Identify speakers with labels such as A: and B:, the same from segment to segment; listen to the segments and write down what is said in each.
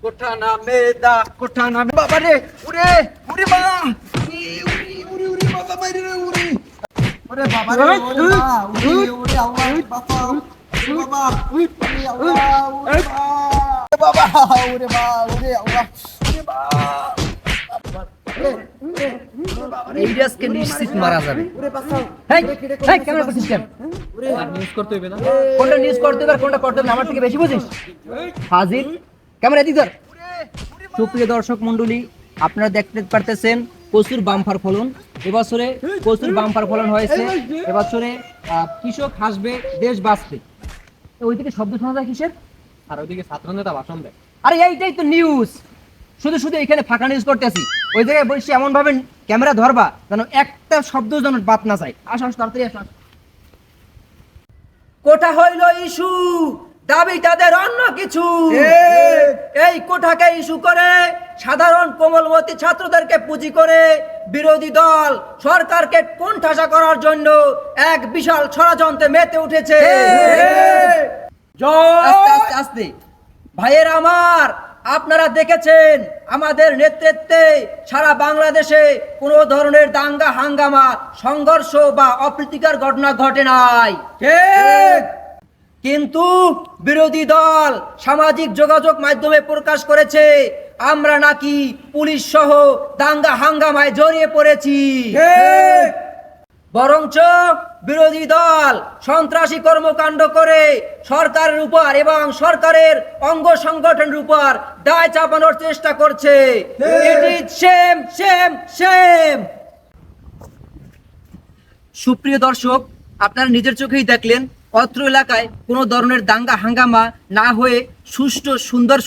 A: কোঠা নামে দা কোঠা নামে বাবা রে উরে উরে বাবা উরি উরি উরি উরি বাবা বাইরে রে উরি ওরে বাবা রে ওরে মা উরি উরি আল্লাহ বাবা উরি বাবা উরি আল্লাহ উরি বাবা উরে মা উরি আল্লাহ উরি বাবা
B: এই রাজকে নিশ্চিত মারা যাবে। এই ক্যামেরা করছিস কেন?
C: নিউজ করতে হইবে না?
B: কোনটা নিউজ করতে হবে আর কোনটা করতে হবে না আমার থেকে বেশি বুঝিস? হাজির ক্যামেরা দিদার। সুপ্রিয় দর্শক মণ্ডলী, আপনারা দেখতে পারতেছেন প্রচুর বাম্পার ফলন। এবছরে প্রচুর বাম্পার ফলন হয়েছে। এবছরে কৃষক হাসবে, দেশ বাঁচবে। ওই থেকে শব্দ শোনা যায় কিসের?
C: আর ওইদিকে ছাত্র নেতা ভাষণ দেয়।
B: আরে এইটাই তো নিউজ। শুধু শুধু এখানে ফাঁকা নিউজ করতেছি, ওই জায়গায় বসে এমন ভাবে ক্যামেরা ধরবা যেন একটা শব্দ যেন বাদ না যায়। আসো আসো তাড়াতাড়ি আসো। কোঠা হইল ইস্যু, দাবি তাদের অন্য কিছু। এই কোঠাকে ইস্যু করে সাধারণ কোমলমতি ছাত্রদেরকে পুঁজি করে বিরোধী দল সরকারকে কোণঠাসা করার জন্য এক বিশাল ষড়যন্ত্রে মেতে উঠেছে। আস্তে আস্তে আস্তে ভাইয়ের আমার, আপনারা দেখেছেন আমাদের নেতৃত্বে সারা বাংলাদেশে কোনো ধরনের দাঙ্গা হাঙ্গামা সংঘর্ষ বা অপ্রীতিকর ঘটনা ঘটে নাই। কিন্তু বিরোধী দল সামাজিক যোগাযোগ মাধ্যমে প্রকাশ করেছে আমরা নাকি পুলিশ সহ দাঙ্গা হাঙ্গামায় জড়িয়ে পড়েছি। বরঞ্চ বিরোধী দল সন্ত্রাসী কর্মকাণ্ড করে সরকারের উপর এবং সরকারের অঙ্গ সংগঠনের উপর দায় চাপানোর চেষ্টা করছে। It is same same same. সুপ্রিয় দর্শক, আপনারা নিজের চোখেই দেখলেন অত্র এলাকায় কোনো ধরনের দাঙ্গা হাঙ্গামা না হয়ে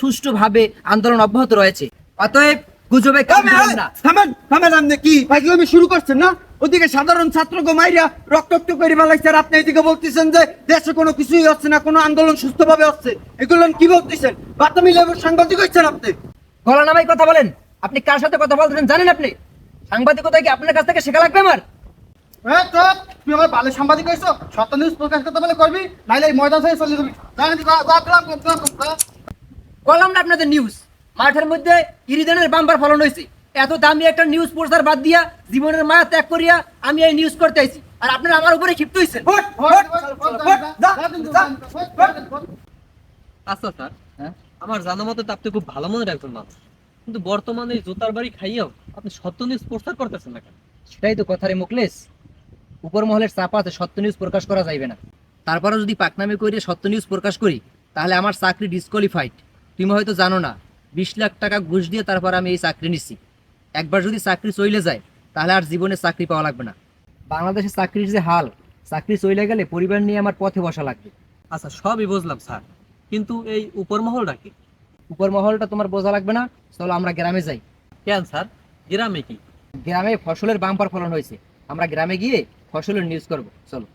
B: সুষ্ঠুভাবে আন্দোলন অব্যাহত রয়েছে। অতএব গুজবে কান দিবেন না।
A: থামেন আপনি কি ফাইজলামি শুরু করছেন না? ওদিকে সাধারণ ছাত্রকে মাইরা রক্তাক্ত করে ফেলাইছে আর আপনি এদিকে বলতেছেন যে দেশে কোনো কিছুই হচ্ছে না, কোনো আন্দোলন সুস্থভাবে হচ্ছে। এগুলো কি বলতেছেন? বাতামি লেভেল সাংবাদিক হচ্ছেন আপনি।
B: গলা নামাই কথা বলেন। আপনি কার সাথে কথা বলতেছেন জানেন? আপনি সাংবাদিকতা কি আপনার কাছ থেকে শেখা লাগবে আমার?
A: তুই আমার বালে সাংবাদিক হয়েছ, সত্য নিউজ প্রকাশ করতে বলে করবি, নাইলে এই ময়দান থেকে চলে যাবি।
B: বললাম না আপনাদের নিউজ মাঠের মধ্যে ইরিদানের বাম্পার ফলন হয়েছে। এত দামি একটা নিউজ প্রচার বাদ দিয়া জীবনের মায়া ত্যাগ করিয়া আমি এই নিউজ করতে আইছি, আর আপনারা আমার উপরে ক্ষিপ্ত হয়েছেন।
C: আচ্ছা স্যার, আমার জানা মতে তো আপনি খুব ভালো মনের একজন মানুষ, কিন্তু বর্তমানে এই জোতার বাড়ি খাইয়াও আপনি সত্য নিউজ প্রচার করতেছেন না কেন?
B: সেটাই তো কথা রে মুকলেশ। উপর মহলের চাপাতে সত্য নিউজ প্রকাশ করা যাইবে না। তারপরে যদি পাকনামি করে সত্য নিউজ প্রকাশ করি তাহলে আমার চাকরি ডিসকোয়ালিফাইড। তুমি হয়তো জানো না, 20 লাখ টাকা ঘুষ দিয়ে তারপর আমি এই চাকরি নিচ্ছি। একবার যদি চাকরি চলে যায় তাহলে আর জীবনে চাকরি পাওয়া লাগবে না। বাংলাদেশে চাকরির যে হাল, চাকরি চলে গেলে পরিবার নিয়ে আমার পথে বসা লাগবে।
C: আচ্ছা সবই বুঝলাম স্যার, কিন্তু এই উপর মহলটা কি?
B: উপর মহলটা তোমার বোঝা লাগবে না। চলো আমরা গ্রামে যাই।
C: কেন স্যার, গ্রামে কি?
B: গ্রামে ফসলের বাম্পার ফলন হয়েছে, আমরা গ্রামে গিয়ে ফসলের নিউজ করব। চলো।